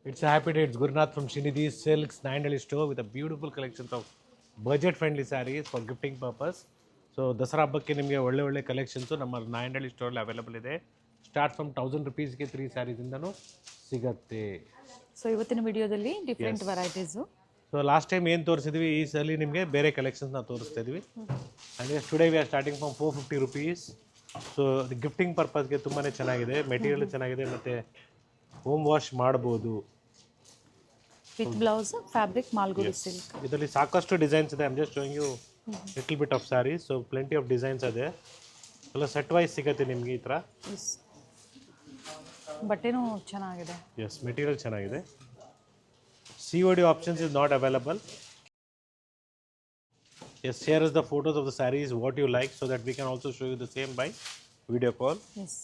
It's a happy day. It's Gurnath from Shinidhi Silks Nine store with a beautiful collections of budget-friendly sarees for gifting purpose. So Dasara ಹಬ್ಬಕ್ಕೆ ನಿಮಗೆ ಒಳ್ಳೆ ಒಳ್ಳೆ collections ನಮ್ಮ ನಾಯಂಡಳ್ಳಿ ಸ್ಟೋರಲ್ಲಿ available ಇದೆ. Start from 1000 rupeesಗೆ 3 ಸ್ಯಾರೀಸಿಂದನೂ ಸಿಗುತ್ತೆ. ಸೊ ಇವತ್ತಿನ ವಿಡಿಯೋದಲ್ಲಿ different varieties. So last time ಏನು ತೋರಿಸಿದ್ವಿ, ಈ ಸಲ ನಿಮಗೆ ಬೇರೆ ಕಲೆಕ್ಷನ್ಸ್ನ ತೋರಿಸ್ತಾ ಇದ್ವಿ. And today we are starting from 450 rupees. So gifting ಪರ್ಪಸ್ಗೆ ತುಂಬಾ ಚೆನ್ನಾಗಿದೆ, ಮೆಟೀರಿಯಲ್ ಚೆನ್ನಾಗಿದೆ, ಮತ್ತು ಹೋಮ್ ವಾಶ್ ಮಾಡ್ಬೋದು. With blouse fabric Malgudi silk. ಇದರಲ್ಲಿ ಸಾಕಷ್ಟು ಡಿಸೈನ್ಸ್ ಇದೆ. I'm just showing you little bit of saris. So plenty of designs ಇದೆ. ಎಲ್ಲ ಸೆಟ್ ವೈಸ್ ಸಿಗುತ್ತೆ ನಿಮಗೆ ಈ ಥರ. ಬಟ್ಟೆನೂ ಚೆನ್ನಾಗಿದೆ. ಎಸ್, ಮೆಟೀರಿಯಲ್ ಚೆನ್ನಾಗಿದೆ. COD options is not available. Yes, share is the photos of the saris what you like so that we can also show you the same by video call. Yes.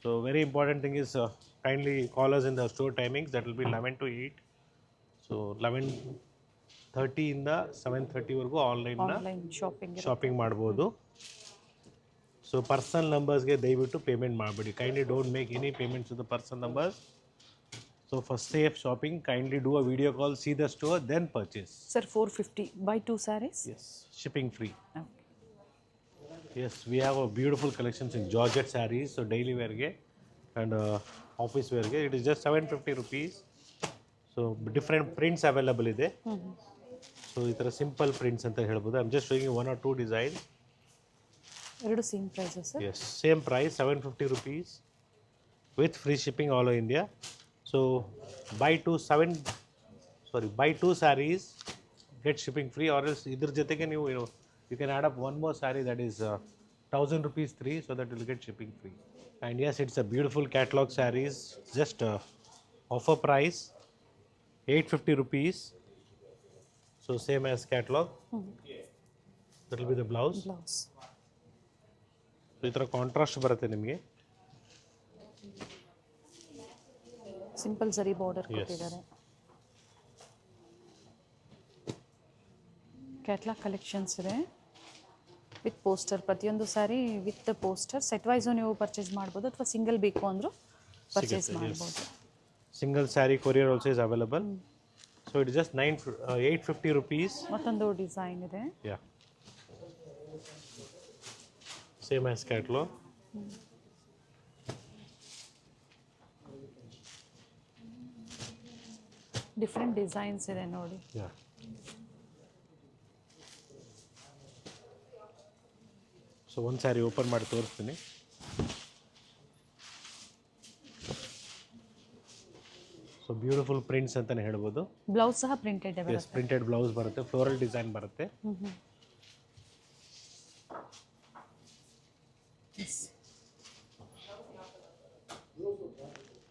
So very important thing is kindly call us in the store timings. That will be 11 to 8. So 11:30 ಇಂದ 7:30 ವರೆಗೂ online shopping ಮಾಡ್ಬೋದು. So personal ನಂಬರ್ಸ್ಗೆ ದಯವಿಟ್ಟು payment ಮಾಡಬೇಡಿ. Kindly don't make any payments to the personal numbers. So for safe shopping kindly do a video call, see the store, then purchase. Sir 450 buy 2 sarees. Yes, shipping free. Okay. Yes, we have a beautiful collections in Georgette sarees. So daily wear ge and office wear ge it is just 750 rupees. So different prints available ಇದೆ. So ಈ ಥರ simple prints ಅಂತ ಹೇಳ್ಬೋದು. I am just showing 1 or 2 design. ಎರಡು same prices sir. Yes, same price 750 rupees with free shipping all over India. So buy 2 sarees get shipping free, or else ಇದ್ರ ಜೊತೆಗೆ ನೀವು you can add up one more saree that is 1000 rupees free, so that you will get shipping free. And yes, it's a beautiful catalog sarees, just offer price 850 rupees. So same as catalog. That will be the blouse. So ಈ ಥರ contrast ಬರುತ್ತೆ ನಿಮಗೆ. Simple ಸರಿ border ಕೊಟ್ಟಿದ್ದಾರೆ. Catalog collections ಇದೆ with poster. ಪ್ರತಿಯೊಂದು sari with poster. Set wise ನೀವು purchase ಮಾಡ್ಬೋದು, ಅಥವಾ ಸಿಂಗಲ್ ಬೇಕು ಅಂದರೂ ಪರ್ಚೇಸ್ ಮಾಡ್ಬೋದು. Single sari courier also is available. So it just 850 rupees. ಮತ್ತೊಂದು ಡಿಸೈನ್ ಇದೆ. Yeah, same as catalog. Different designs ಇದೆ ನೋಡಿ. ಯಾ, ಸೊ ಒಂದು ಸ್ಯಾರಿ ಓಪನ್ ಮಾಡಿ ತೋರಿಸ್ತೀನಿ. ಸೊ ಬ್ಯೂಟಿಫುಲ್ ಪ್ರಿಂಟ್ಸ್ ಅಂತಲೇ ಹೇಳ್ಬೋದು. ಬ್ಲೌಸ್ ಸಹ ಪ್ರಿಂಟೆಡ್. ಎಸ್, ಪ್ರಿಂಟೆಡ್ ಬ್ಲೌಸ್ ಬರುತ್ತೆ, ಫ್ಲೋರಲ್ ಡಿಸೈನ್ ಬರುತ್ತೆ.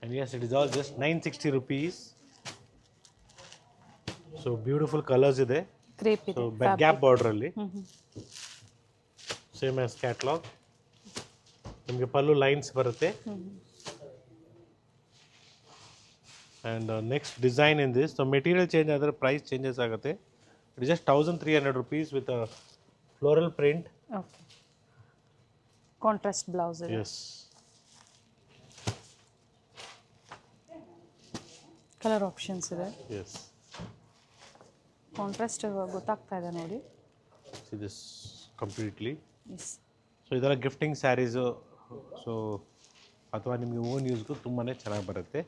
And yes, it is all just 960 rupees. So beautiful colors ಇದೆ. ಕ್ರೇಪ್ ಇದೆ. ಸೊ ಗ್ಯಾಪ್ ಬಾರ್ಡರ್ ಅಲ್ಲಿ ಸೇಮ್ ಆಸ್ ಕ್ಯಾಟ್ಲಾಗ್. ನಿಮಗೆ ಪಲ್ಲು ಲೈನ್ಸ್ ಬರುತ್ತೆ. And next design in this. So material change ಆದರೆ price changes ಆಗುತ್ತೆ. It is just 1300 rupees with a floral print. Okay, contrast blouse ಇದೆ. Yes, colour options ಇದೆ. Yes, contrast ಗೊತ್ತಾಗ್ತಾ ಇದೆ ನೋಡಿ. See this completely. Yes. So ಇದೆಲ್ಲ gifting saris, so ಅಥವಾ ನಿಮಗೆ ಓನ್ ಯೂಸ್ಗೂ ತುಂಬಾ ಚೆನ್ನಾಗಿ ಬರುತ್ತೆ.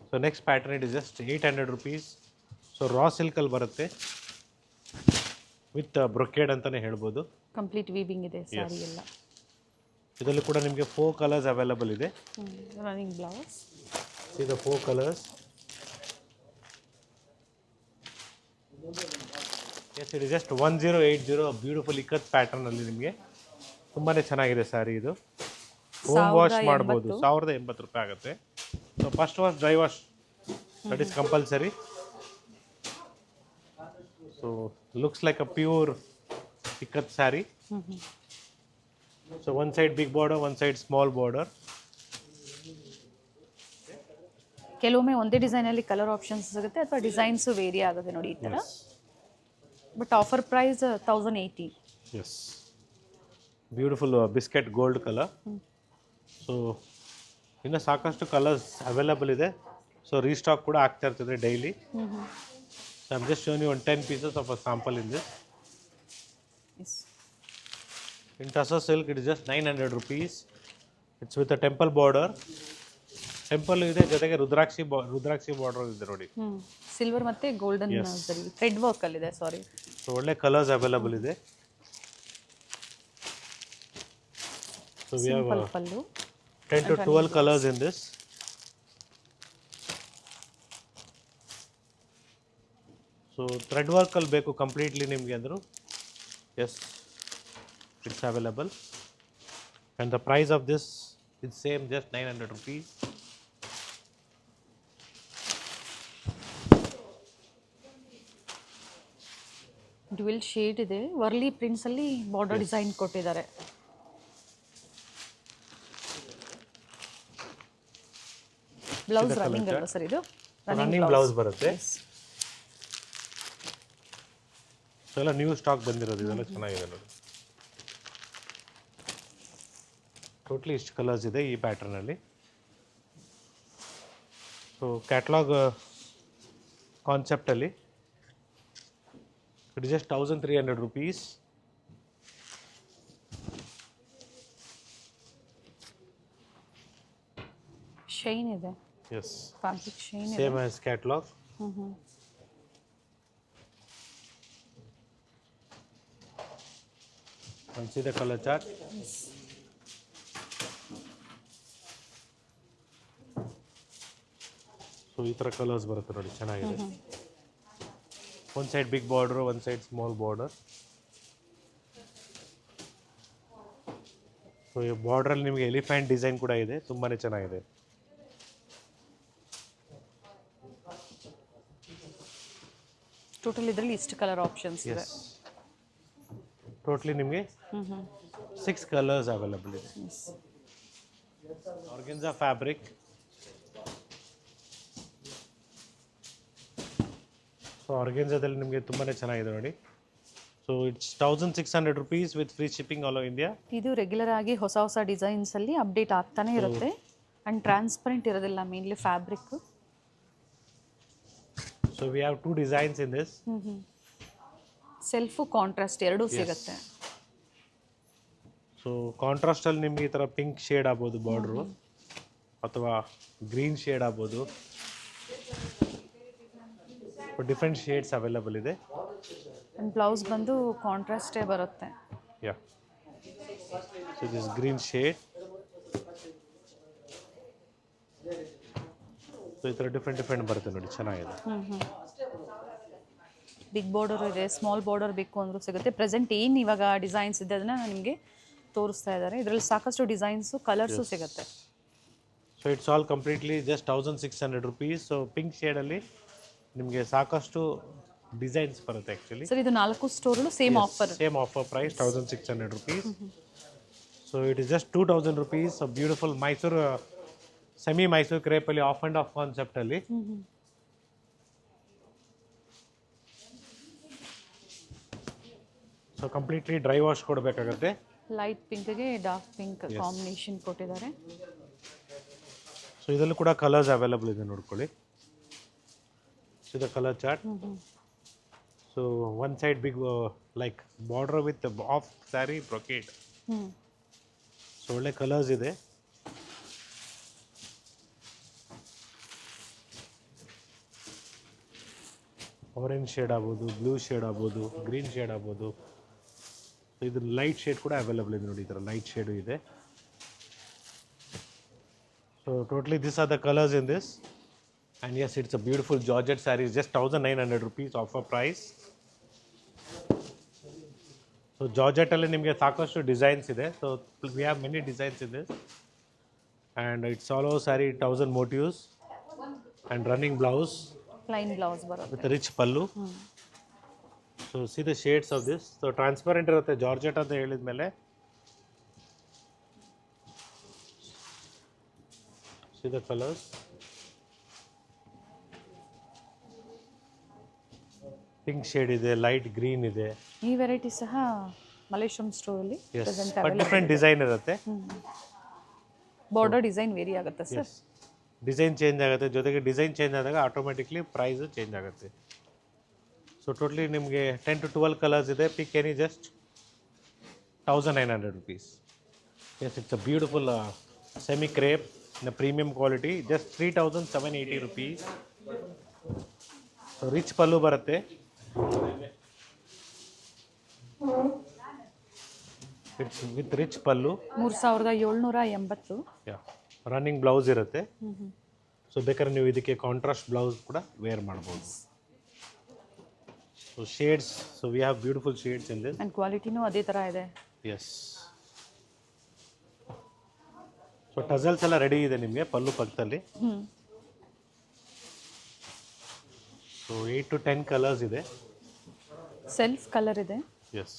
So next pattern it is just 800 rupees. So raw ಸಿಲ್ಕಲ್ಲಿ ಬರುತ್ತೆ ವಿತ್ ಬ್ರೊಕೇಡ್ ಅಂತಲೇ ಹೇಳ್ಬೋದು. ಕಂಪ್ಲೀಟ್ ವೀವಿಂಗ್ ಇದೆ ಸ್ಯಾರಿ ಎಲ್ಲ. ಇದರಲ್ಲಿ ಕೂಡ ನಿಮಗೆ 4 ಕಲರ್ಸ್ ಅವೈಲಬಲ್ ಇದೆ. Running blouse. See the 4 colours. Yes, it is just 1080 beautiful ikat ಪ್ಯಾಟರ್ನಲ್ಲಿ ನಿಮಗೆ ತುಂಬಾ ಚೆನ್ನಾಗಿದೆ ಸ್ಯಾರಿ. ಇದು ಹೋಮ್ ವಾಶ್ ಮಾಡ್ಬೋದು. 1080 ರೂಪಾಯಿ ಆಗುತ್ತೆ. So first wash, dry wash that is compulsory. So looks like a pure ikat sari. So one side big border, one side small border. ಕೆಲವೊಮ್ಮೆ ಒಂದೇ ಡಿಸೈನಲ್ಲಿ ಕಲರ್ ಆಪ್ಷನ್ಸ್ ಸಿಗುತ್ತೆ, ಅಥವಾ ಡಿಸೈನ್ಸು ವೇರಿ ಆಗುತ್ತೆ ನೋಡಿ ಈ ಥರ. But offer price 1080. Yes, beautiful biscuit gold colour. So ಇನ್ನು ಸಾಕಷ್ಟು ಕಲರ್ಸ್ ಅವೈಲಬಲ್ ಇದೆ. ಸೊ ರೀಸ್ಟಾಕ್ ಕೂಡ ಆಗ್ತಾ ಇರ್ತದೆ daily. So I'm just showing you on 10 pieces of a sample in this. Yes. In Tussar silk, it is just 900 rupees. It's with a temple border. Temple ಇದೆ ಜೊತೆಗೆ ರುದ್ರಾಕ್ಷಿ border ಇದೆ ನೋಡಿ. Silver ಮತ್ತೆ golden thread work ಅಲ್ಲಿ ಇದೆ. ಸಾರಿ. So ಒಳ್ಳೆ colours available ಇದೆ. So we have 10 to 12 colors in this. So thread work ಅಲ್ಲಿ ಬೇಕು ಕಂಪ್ಲೀಟ್ಲಿ ನಿಮಗೆ ಅಂದರು. Yes, it's available. And the price of this is same, just 900 rupees. Dual shade ಇದೆ. Warli prints ಅಲ್ಲಿ ಬಾರ್ಡರ್ ಡಿಸೈನ್ ಕೊಟ್ಟಿದ್ದಾರೆ. Blouse running ಅಲ್ವಾ sir ಇದು? Running blouse ಬರುತ್ತೆ. ಸೊ ಎಲ್ಲ ನ್ಯೂ ಸ್ಟಾಕ್ ಬಂದಿರೋದು, ಇದೆಲ್ಲ ಚೆನ್ನಾಗಿದೆ ನೋಡಿ. ಟೋಟ್ಲಿ ಇಷ್ಟು ಕಲರ್ಸ್ ಇದೆ ಈ ಪ್ಯಾಟರ್ನಲ್ಲಿ. ಸೊ ಕ್ಯಾಟ್ಲಾಗ್ ಕಾನ್ಸೆಪ್ಟಲ್ಲಿ it is just 1300 rupees. Shine ಇದೆ. ಎಸ್, ಫ್ಯಾಬ್ರಿಕ್ ಶೈನ್ ಇದೆ. Same as catalog. And see the color chart. So ಈ ಥರ ಕಲರ್ಸ್ ಬರುತ್ತೆ ನೋಡಿ, ಚೆನ್ನಾಗಿದೆ. ಒಂದು ಸೈಡ್ ಬಿಗ್ ಬಾರ್ಡರ್, ಒಂದು ಸೈಡ್ ಸ್ಮಾಲ್ ಬಾರ್ಡರ್. ಸೊ ಈ ಬಾರ್ಡ್ರಲ್ಲಿ ನಿಮಗೆ ಎಲಿಫೆಂಟ್ ಡಿಸೈನ್ ಕೂಡ ಇದೆ, ತುಂಬಾ ಚೆನ್ನಾಗಿದೆ. ಟೋಟಲ್ ಇದರಲ್ಲಿ ಇಷ್ಟು ಕಲರ್ ಆಪ್ಷನ್ಸ್ ಇದೆ. ಟೋಟ್ಲಿ ನಿಮಗೆ 6 ಕಲರ್ಸ್ ಅವೈಲೇಬಲ್ ಇದೆ. ಆರ್ಗೆನ್ಜಾ ಫ್ಯಾಬ್ರಿಕ್. ಸೊ ಆರ್ಗೆನ್ಜಾದಲ್ಲಿ ನಿಮಗೆ ತುಂಬಾ ಚೆನ್ನಾಗಿದೆ ನೋಡಿ. So it's 1600 rupees with free shipping all over India. ಇದು ರೆಗ್ಯುಲರ್ ಆಗಿ ಹೊಸ ಹೊಸ ಡಿಸೈನ್ಸ್ ಅಲ್ಲಿ ಅಪ್ಡೇಟ್ ಆಗ್ತಾನೆ ಇರುತ್ತೆ. ಅಂಡ್ ಟ್ರಾನ್ಸ್ಪರೆಂಟ್ ಇರೋದಿಲ್ಲ mainly fabric. So we have 2 designs in this. Self contrast ಎರಡೂ ಸಿಗುತ್ತೆ. ಸೊ ಕಾಂಟ್ರಾಸ್ಟಲ್ಲಿ ನಿಮಗೆ ಈ ಥರ ಪಿಂಕ್ ಶೇಡ್ ಆಗ್ಬೋದು ಬಾರ್ಡ್ರು, ಅಥವಾ ಗ್ರೀನ್ ಶೇಡ್ ಆಗ್ಬೋದು. ಡಿಫ್ರೆಂಟ್ ಶೇಡ್ಸ್ ಅವೈಲೇಬಲ್ ಇದೆ. ಅಂಡ್ ಬ್ಲೌಸ್ ಬಂದು ಕಾಂಟ್ರಾಸ್ಟೇ ಬರುತ್ತೆ. Yeah, so this green shade. So ಈ ಥರ ಡಿಫ್ರೆಂಟ್ ಬರುತ್ತೆ ನೋಡಿ, ಚೆನ್ನಾಗಿದೆ. ಬಿಗ್ ಬಾರ್ಡರ್ ಇದೆ, ಸ್ಮಾಲ್ ಬಾರ್ಡರ್ ಬೇಕು ಅಂದರೂ ಸಿಗುತ್ತೆ. ಪ್ರೆಸೆಂಟ್ ಏನು ಇವಾಗ ಡಿಸೈನ್ಸ್ ಇದೆ ಅದನ್ನು ನಿಮಗೆ ತೋರಿಸ್ತಾ ಇದ್ದಾರೆ. ಇದರಲ್ಲಿ ಸಾಕಷ್ಟು ಡಿಸೈನ್ಸು, ಕಲರ್ಸು ಸಿಗುತ್ತೆ. So it's all completely just 1600 rupees. So pink ಶೇಡಲ್ಲಿ ನಿಮಗೆ ಸಾಕಷ್ಟು ಡಿಸೈನ್ಸ್ ಬರುತ್ತೆ ಆ್ಯಕ್ಚುಲಿ. ಸರ್ ಇದು 4 ಸ್ಟೋರ್ಗಳು same offer. Same offer price 1600 rupees. So it is just 2000 rupees. So beautiful Mysore semi Mysore ಕ್ರೇಪಲ್ಲಿ ಆಫ್ ಆ್ಯಂಡ್ ಆಫ್ ಕಾನ್ಸೆಪ್ಟಲ್ಲಿ. ಸೊ ಕಂಪ್ಲೀಟ್ಲಿ ಡ್ರೈ ವಾಶ್ ಕೊಡಬೇಕಾಗುತ್ತೆ. Light ಪಿಂಕ್ಗೆ ಡಾರ್ಕ್ ಪಿಂಕ್ ಕಾಂಬಿನೇಷನ್ ಕೊಟ್ಟಿದ್ದಾರೆ. ಸೊ ಇದರಲ್ಲೂ ಕೂಡ ಕಲರ್ಸ್ ಅವೈಲೇಬಲ್ ಇದೆ, ನೋಡ್ಕೊಳ್ಳಿ. So the colour chart. So one side big like border with of sari brocade. So ಒಳ್ಳೆ ಕಲರ್ಸ್ ಇದೆ. ಆರೆಂಜ್ ಶೇಡ್ ಆಗ್ಬೋದು, ಬ್ಲೂ ಶೇಡ್ ಆಗ್ಬೋದು, ಗ್ರೀನ್ ಶೇಡ್ ಆಗ್ಬೋದು. ಸೊ ಇದು ಲೈಟ್ ಶೇಡ್ ಕೂಡ ಅವೈಲೇಬಲ್ ಇದೆ ನೋಡಿ, ಈ ಥರ ಲೈಟ್ ಶೇಡು ಇದೆ. So totally this are the colours in this. And yes, it's a beautiful georgette saris, just 1900 rupees offer price. So ಜಾರ್ಜೆಟಲ್ಲಿ ನಿಮಗೆ ಸಾಕಷ್ಟು ಡಿಸೈನ್ಸ್ ಇದೆ. So we have many designs in this. And it's all over sari 1000 motifs and running blouse. Plain blouse ಬರುತ್ತೆ with rich pallu. So see the shades of this. So transparent ಇರುತ್ತೆ georgette ಅಂತ ಹೇಳಿದ ಮೇಲೆ. See the colours. Pink shade ಇದೆ, light green ಇದೆ. ಈ variety ಸಹ ಮಲೇಶ್ವರಂ ಸ್ಟೋರಲ್ಲಿ ಡಿಫ್ರೆಂಟ್ ಡಿಸೈನ್ ಇರುತ್ತೆ. ಬಾರ್ಡರ್ ಡಿಸೈನ್ ವೇರಿ ಆಗುತ್ತೆ ಸರ್. ಡಿಸೈನ್ ಚೇಂಜ್ ಆಗುತ್ತೆ, ಜೊತೆಗೆ ಡಿಸೈನ್ ಚೇಂಜ್ ಆದಾಗ ಆಟೋಮೆಟಿಕ್ಲಿ ಪ್ರೈಸು ಚೇಂಜ್ ಆಗುತ್ತೆ. ಸೊ ಟೋಟ್ಲಿ ನಿಮಗೆ 10 to 12 ಕಲರ್ಸ್ ಇದೆ. ಪಿಕ್ any just 1900 rupees. Yes, it's a beautiful semi crepe in a premium quality, just 3780 rupees. So rich pallu ಬರುತ್ತೆ. It's with rich pallu. 3780. Yeah, running blouse ಇರುತ್ತೆ. So ಬೇಕಾದ್ರೆ ನೀವು ಇದಕ್ಕೆ contrast blouse ಕೂಡ wear ಮಾಡ್ಬೋದು. So shades, so we have beautiful shades in this. And ಕ್ವಾಲಿಟಿನೂ ಅದೇ ಥರ ಇದೆ. ಎಸ್. ಸೊ ಟಸಲ್ಸ್ ಎಲ್ಲ ರೆಡಿ ಇದೆ ನಿಮಗೆ ಪಲ್ಲು ಪಕ್ಕದಲ್ಲಿ. ಸೊ 8 to 10 ಕಲರ್ಸ್ ಇದೆ. ಸೆಲ್ಫ್ ಕಲರ್ ಇದೆ. ಎಸ್.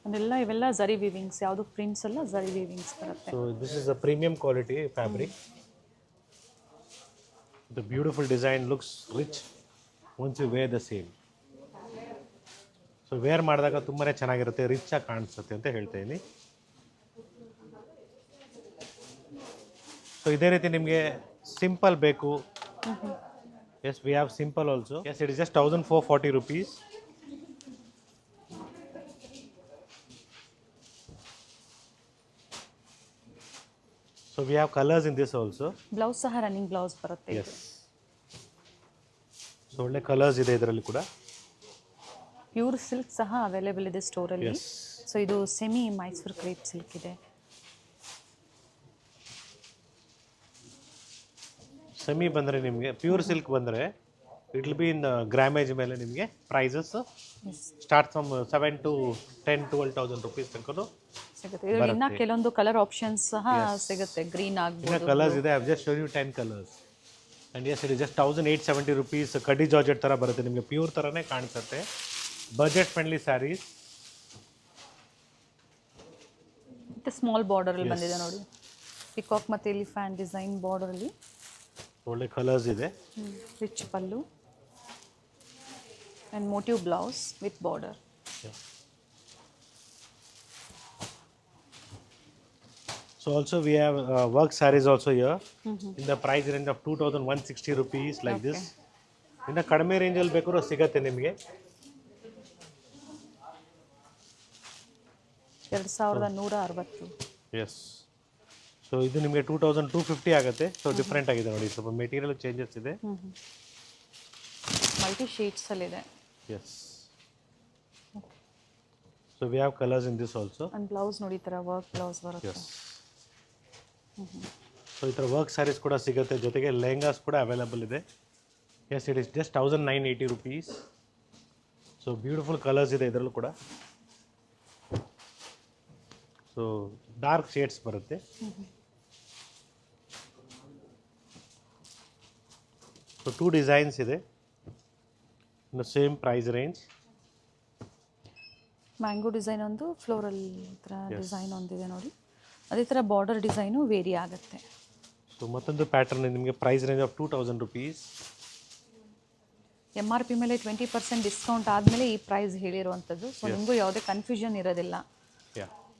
ಅದೆಲ್ಲ ಇವೆಲ್ಲ ಝರಿ ವೀವಿಂಗ್ಸ್, ಯಾವುದು ಪ್ರಿಂಟ್ಸ್ ಎಲ್ಲ ಝರಿ ವೀವಿಂಗ್ಸ್ ಬರುತ್ತೆ. So this is a premium quality fabric. The beautiful design looks rich ones you wear the same. So wear ಮಾಡಿದಾಗ ತುಂಬಾ ಚೆನ್ನಾಗಿರುತ್ತೆ, ರಿಚ್ ಆಗಿ ಕಾಣಿಸುತ್ತೆ ಅಂತ ಹೇಳ್ತಾ ಇದ್ದೀನಿ. ಸೊ ಇದೇ ರೀತಿ ನಿಮಗೆ ಸಿಂಪಲ್ ಬೇಕು. Yes, we have simple also. Yes, it is just 1440 rupees. So we have colors in this also. Blouse ಸಹ ರನ್ನಿಂಗ್ ಬ್ಲೌಸ್ ಬರುತ್ತೆ. Yes. ಸೊ ಒಳ್ಳೆ ಕಲರ್ಸ್ ಇದೆ ಇದರಲ್ಲಿ ಕೂಡ. ಪ್ಯೂರ್ ಸಿಲ್ಕ್ ಸಹ ಅವೈಲೇಬಲ್ ಇದೆ ಸ್ಟೋರಲ್ಲಿ. Yes. ಸೊ ಇದು ಸೆಮಿ ಮೈಸೂರು ಕ್ರೇಪ್ ಸಿಲ್ಕ್ ಇದೆ. ಸೆಮಿ ಬಂದರೆ ನಿಮಗೆ, ಪ್ಯೂರ್ ಸಿಲ್ಕ್ ಬಂದರೆ it will be in grammage ಮೇಲೆ ನಿಮಗೆ prices start from 7 to 10, 12,000 rupees ತನಕ ಸಿಗುತ್ತೆ. ಇದರಲ್ಲಿ ಇನ್ನ ಕೆಲವೊಂದು ಕಲರ್ ಆಪ್ಷನ್ಸ್ ಸಹ ಸಿಗುತ್ತೆ. ಗ್ರೀನ್ ಆಗ್ಬೋದು. ಕಲರ್ಸ್ ಇದೆ. I have just shown you 10 colours. And yes, it is just 1870 rupees. ಕಡ್ಡಿ ಜಾರ್ಜೆಟ್ ಥರ ಬರುತ್ತೆ ನಿಮಗೆ, ಪ್ಯೂರ್ ಥರನೇ ಕಾಣಿಸುತ್ತೆ. Budget friendly saris. ಮತ್ತೆ ಸ್ಮಾಲ್ ಬಾರ್ಡರಲ್ಲಿ ಬಂದಿದೆ ನೋಡಿ, ಪಿಕಾಕ್ ಮತ್ತು ಎಲಿಫ್ಯಾಂಟ್ ಡಿಸೈನ್ ಬಾರ್ಡರಲ್ಲಿ. ಒಳ್ಳೆ ಕಲರ್ಸ್ ಇದೆ. Rich pallu and motive blouse with border. So also we have work sarees also here in the price range of 2160 rupees like this. ಇನ್ನು ಕಡಿಮೆ ರೇಂಜಲ್ಲಿ ಬೇಕಾದ್ರೂ ಸಿಗತ್ತೆ ನಿಮಗೆ. 2160. ಎಸ್. ಸೊ ಇದು ನಿಮಗೆ 2250 ಆಗುತ್ತೆ. ಸೊ ಡಿಫ್ರೆಂಟ್ ಆಗಿದೆ ನೋಡಿ, ಸ್ವಲ್ಪ ಮೆಟೀರಿಯಲ್ ಚೇಂಜಸ್ ಇದೆ. ಮಲ್ಟಿ ಶೇಡ್ಸಲ್ಲಿದೆ. Yes. So we have colours in this also. And blouse ನೋಡಿ, ಈ ಥರ ವರ್ಕ್ ಬ್ಲೌಸ್ ಬರುತ್ತೆ. ಎಸ್. ಸೊ ಈ ಥರ ವರ್ಕ್ ಸ್ಯಾರೀಸ್ ಕೂಡ ಸಿಗುತ್ತೆ, ಜೊತೆಗೆ ಲೆಹಂಗಾಸ್ ಕೂಡ ಅವೈಲೇಬಲ್ ಇದೆ. Yes, it is just 1980 rupees. So beautiful colours ಇದೆ ಇದರಲ್ಲೂ ಕೂಡ. ಸೊ ಡಾರ್ಕ್ ಶೇಡ್ಸ್ ಬರುತ್ತೆ. ಸೊ 2 ಡಿಸೈನ್ಸ್ ಇದೆ in the same price range. Mango design ಒಂದು, ಫ್ಲೋರಲ್ ಥರ ಡಿಸೈನ್ ಒಂದಿದೆ ನೋಡಿ. ಅದೇ ಥರ ಬಾರ್ಡರ್ ಡಿಸೈನು ವೇರಿ ಆಗುತ್ತೆ. ಸೊ ಮತ್ತೊಂದು ಪ್ಯಾಟರ್ನ್ ನಿಮಗೆ price range of 2000 rupees. MRP ಮೇಲೆ 20% ಡಿಸ್ಕೌಂಟ್ ಆದಮೇಲೆ ಈ ಪ್ರೈಸ್ ಹೇಳಿರುವಂಥದ್ದು. ಸೊ ನಿಮಗೂ ಯಾವುದೇ ಕನ್ಫ್ಯೂಷನ್ ಇರೋದಿಲ್ಲ.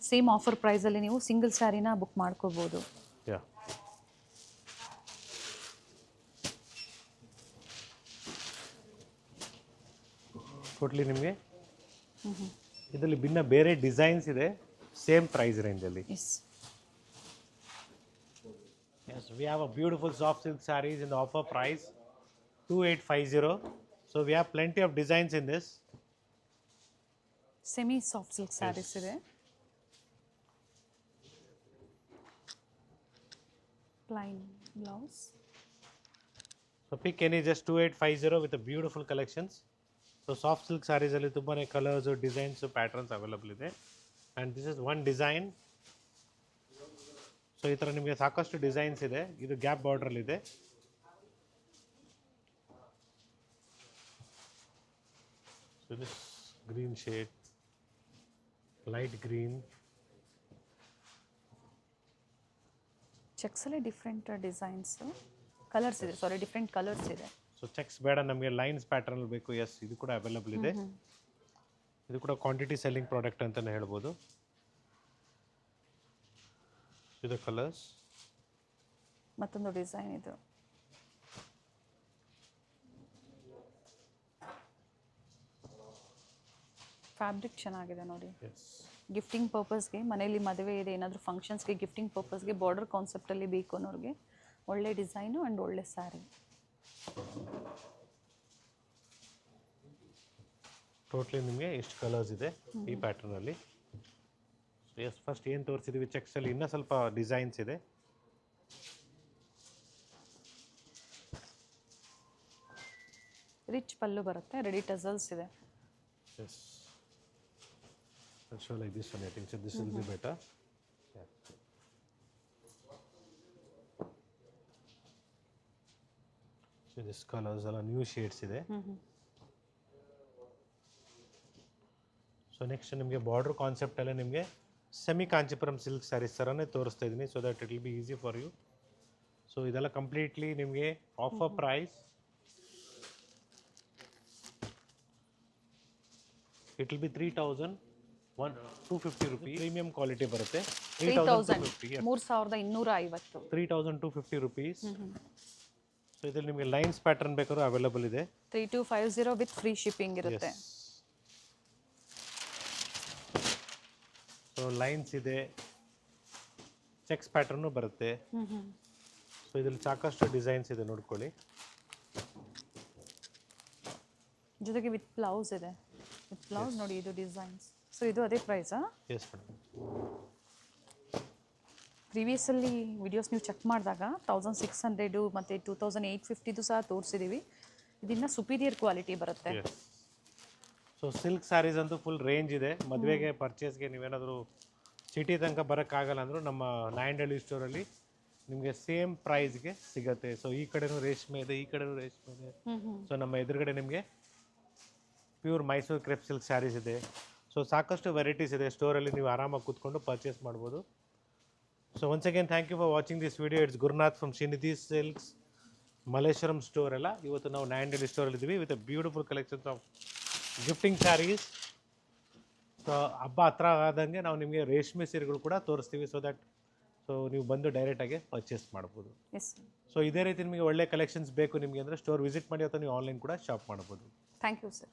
ಸೇಮ್ ಆಫರ್ ಪ್ರೈಸಲ್ಲಿ ನೀವು ಸಿಂಗಲ್ ಸ್ಯಾರಿನ ಬುಕ್ ಮಾಡ್ಕೋಬೋದು. ಟೋಟ್ಲಿ ನಿಮಗೆ ಇದರಲ್ಲಿ ಭಿನ್ನ ಬೇರೆ ಡಿಸೈನ್ಸ್ ಇದೆ ಸೇಮ್ ಪ್ರೈಸ್ ರೇಂಜಲ್ಲಿ. Yes, we have a beautiful soft silk sarees in the offer price 2850. So we have plenty of designs in this. Semi soft silk saris ಇದೆ. Plain blouse. So pick any, just 2850 with a beautiful collections. So soft silk sarees ಅಲ್ಲಿ ತುಂಬಾನೇ colours, designs, patterns available ಇದೆ. And this is one design. So ಈ ಥರ ನಿಮಗೆ ಸಾಕಷ್ಟು designs ಇದೆ. ಇದು ಗ್ಯಾಪ್ ಬಾರ್ಡ್ರಲ್ಲಿ ಇದೆ. So this green shade, light green. ಚೆಕ್ಸಲ್ಲಿ ಡಿಫ್ರೆಂಟ್ ಡಿಸೈನ್ಸ್, ಕಲರ್ಸ್ ಇದೆ, ಸಾರಿ ಡಿಫ್ರೆಂಟ್ ಕಲರ್ಸ್ ಇದೆ. ಸೊ ಚೆಕ್ಸ್ ಬೇಡ, ನಮಗೆ ಲೈನ್ಸ್ ಪ್ಯಾಟರ್ನ್ ಬೇಕು. ಎಸ್, ಇದು ಕೂಡ ಅವೈಲೇಬಲ್ ಇದೆ. ಇದು ಕೂಡ ಕ್ವಾಂಟಿಟಿ ಸೆಲ್ಲಿಂಗ್ ಪ್ರಾಡಕ್ಟ್ ಅಂತಲೇ ಹೇಳ್ಬೋದು. ಇದು ಕಲರ್ಸ್. ಮತ್ತೊಂದು ಡಿಸೈನ್ ಇದು. ಫ್ಯಾಬ್ರಿಕ್ ಚೆನ್ನಾಗಿದೆ ನೋಡಿ. ಎಸ್ ಗಿಫ್ಟಿಂಗ್ ಪರ್ಪಸ್ಗೆ, ಮನೇಲಿ ಮದುವೆ ಇದೆ, ಏನಾದರೂ ಫಂಕ್ಷನ್ಸ್ಗೆ ಗಿಫ್ಟಿಂಗ್ ಪರ್ಪಸ್ಗೆ ಬಾರ್ಡರ್ ಕಾನ್ಸೆಪ್ಟಲ್ಲಿ ಬೇಕು ಅನ್ನೋರಿಗೆ ಒಳ್ಳೆ ಡಿಸೈನು ಆ್ಯಂಡ್ ಒಳ್ಳೆ ಸ್ಯಾರಿ. ಟೋಟ್ಲಿ ನಿಮಗೆ ಎಷ್ಟು ಕಲರ್ಸ್ ಇದೆ ಈ ಪ್ಯಾಟರ್ನಲ್ಲಿ. ಎಸ್ ಫಸ್ಟ್ ಏನು ತೋರಿಸಿದ್ವಿ ಚೆಕ್ಸಲ್ಲಿ ಇನ್ನೂ ಸ್ವಲ್ಪ ಡಿಸೈನ್ಸ್ ಇದೆ. ರಿಚ್ ಪಲ್ಲು ಬರುತ್ತೆ, ರೆಡಿ ಟಸಲ್ಸ್ ಇದೆ. Yes show like this one I think so this will be better. So this colours ಎಲ್ಲ ನ್ಯೂ ಶೇಡ್ಸ್ ಇದೆ. ಸೊ ನೆಕ್ಸ್ಟ್ ನಿಮಗೆ ಬಾರ್ಡರ್ ಕಾನ್ಸೆಪ್ಟಲ್ಲೇ ನಿಮಗೆ ಸೆಮಿ ಕಾಂಚಿಪುರಂ ಸಿಲ್ಕ್ ಸ್ಯಾರೀಸ್ ಥರನೇ ತೋರಿಸ್ತಾ ಇದ್ದೀನಿ, so that it will be easy for you. So ಇದೆಲ್ಲ completely ನಿಮಗೆ offer price. It will be 3,250 rupees. Premium quality ಬರುತ್ತೆ. 3,250. 3,250 rupees. ಸೊ ಇದ್ರಲ್ಲಿ ನಿಮಗೆ ಲೈನ್ಸ್ ಪ್ಯಾಟರ್ನ್ ಬೇಕಾದ್ರೂ ಅವೈಲೇಬಲ್ ಇದೆ. 3,250 ವಿತ್ ಫ್ರೀ ಶಿಪ್ಪಿಂಗ್ ಇರುತ್ತೆ. ಸೊ ಲೈನ್ಸ್ ಇದೆ, ಚೆಕ್ಸ್ ಪ್ಯಾಟರ್ನು ಬರುತ್ತೆ. ಸೊ ಇದ್ರಲ್ಲಿ ಸಾಕಷ್ಟು ಡಿಸೈನ್ಸ್ ಇದೆ ನೋಡ್ಕೊಳ್ಳಿ. ಜೊತೆಗೆ ವಿತ್ ಬ್ಲೌಸ್ ಇದೆ. ವಿತ್ ಬ್ಲೌಸ್ ನೋಡಿ ಇದು ಡಿಸೈನ್ಸ್. ಸೊ ಇದು ಅದೇ ಪ್ರೈಸಾ? Yes madam. ಪ್ರೀವಿಯಸ್ಸಲ್ಲಿ ವಿಡಿಯೋಸ್ ನೀವು ಚೆಕ್ ಮಾಡಿದಾಗ 1,600 ಮತ್ತು 2,850 ಸಹ ತೋರಿಸಿದ್ದೀವಿ. ಇದನ್ನ ಸುಪೀರಿಯರ್ ಕ್ವಾಲಿಟಿ ಬರುತ್ತೆ. ಸೊ ಸಿಲ್ಕ್ ಸ್ಯಾರೀಸ್ ಅಂತೂ ಫುಲ್ ರೇಂಜ್ ಇದೆ. ಮದುವೆಗೆ ಪರ್ಚೇಸ್ಗೆ ನೀವೇನಾದರೂ ಸಿಟಿ ತನಕ ಬರೋಕ್ಕಾಗಲ್ಲ ಅಂದರೂ ನಮ್ಮ ನಾಯಂಡಹಳ್ಳಿ ಸ್ಟೋರಲ್ಲಿ ನಿಮಗೆ ಸೇಮ್ ಪ್ರೈಸ್ಗೆ ಸಿಗುತ್ತೆ. ಸೊ ಈ ಕಡೆನೂ ರೇಷ್ಮೆ ಇದೆ, ಈ ಕಡೆನೂ ರೇಷ್ಮೆ ಇದೆ. ಸೊ ನಮ್ಮ ಎದುರುಗಡೆ ನಿಮಗೆ pure Mysore crepe silk saris ಇದೆ. ಸೊ ಸಾಕಷ್ಟು ವೆರೈಟೀಸ್ ಇದೆ ಸ್ಟೋರಲ್ಲಿ, ನೀವು ಆರಾಮಾಗಿ ಕೂತ್ಕೊಂಡು ಪರ್ಚೇಸ್ ಮಾಡ್ಬೋದು. So once again thank you for watching this video. It's Gurunath from Srinidhi silks Malleshwaram store ಎಲ್ಲ. ಇವತ್ತು ನಾವು ನಾಯಂಡಹಳ್ಳಿ ಸ್ಟೋರಲ್ಲಿ ಇದ್ದೀವಿ with a beautiful collections of gifting saris. So ಹಬ್ಬ ಹತ್ರ ಆದಂಗೆ ನಾವು ನಿಮಗೆ ರೇಷ್ಮೆ ಸೀರೆಗಳು ಕೂಡ ತೋರಿಸ್ತೀವಿ. ಸೊ ದಟ್ ಸೊ ನೀವು ಬಂದು ಡೈರೆಕ್ಟಾಗಿ ಪರ್ಚೇಸ್ ಮಾಡ್ಬೋದು. ಎಸ್. ಸೊ ಇದೇ ರೀತಿ ನಿಮಗೆ ಒಳ್ಳೆ ಕಲೆಕ್ಷನ್ಸ್ ಬೇಕು ನಿಮಗೆ ಅಂದರೆ ಸ್ಟೋರ್ ವಿಸಿಟ್ ಮಾಡಿ ಅಥವಾ ನೀವು ಆನ್ಲೈನ್ ಕೂಡ ಶಾಪ್ ಮಾಡ್ಬೋದು. Thank you sir.